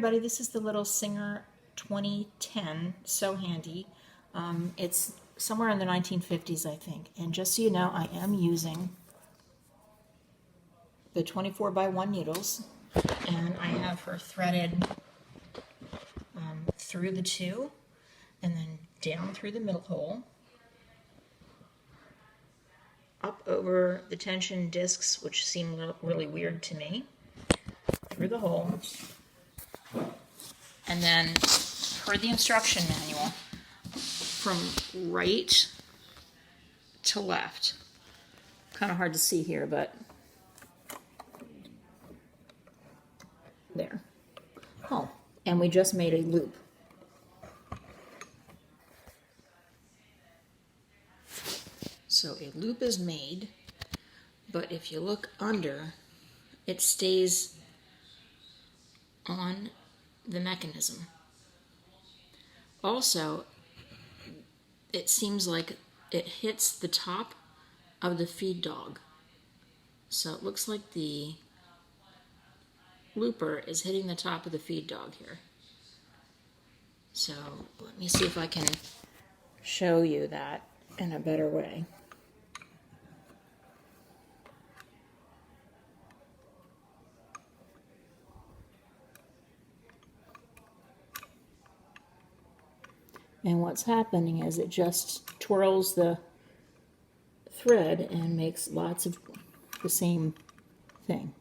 everybody, this is the Little Singer 2010 Sewhandy. It's somewhere in the 1950s, I think. And just so you know, I am using the 24x1 needles, and I have her threaded through the two and then down through the middle hole, up over the tension discs, which seem really weird to me, through the hole, and then per the instruction manual, from right to left. Kind of hard to see here, but there. Oh, and we just made a loop. So a loop is made, but if you look under, it stays on the mechanism. Also, it seems like it hits the top of the feed dog. So it looks like the looper is hitting the top of the feed dog here. So let me see if I can show you that in a better way. And what's happening is it just twirls the thread and makes lots of the same thing.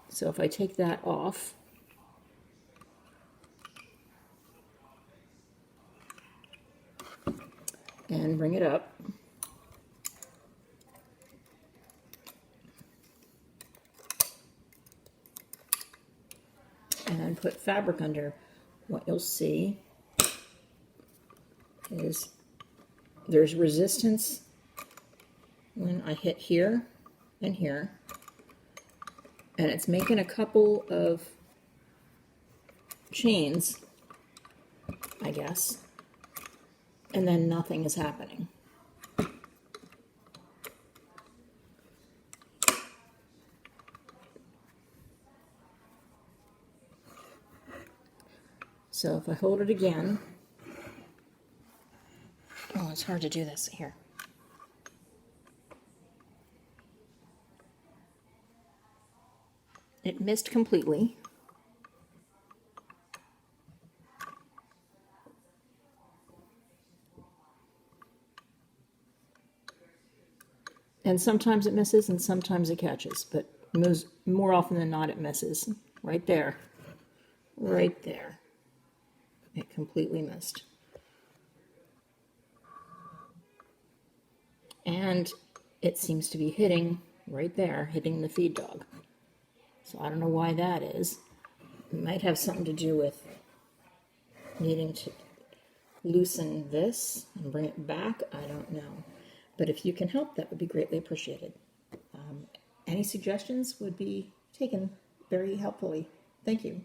So if I take that off, and bring it up, and then put fabric under, what you'll see is there's resistance when I hit here and here, and it's making a couple of chains, I guess, and then nothing is happening. So if I hold it again, oh, it's hard to do this here. It missed completely. And sometimes it misses and sometimes it catches, but more often than not it misses. Right there. Right there. It completely missed. And it seems to be hitting right there, hitting the feed dog. So I don't know why that is. It might have something to do with needing to loosen this and bring it back. I don't know. But if you can help, that would be greatly appreciated. Any suggestions would be taken very helpfully. Thank you.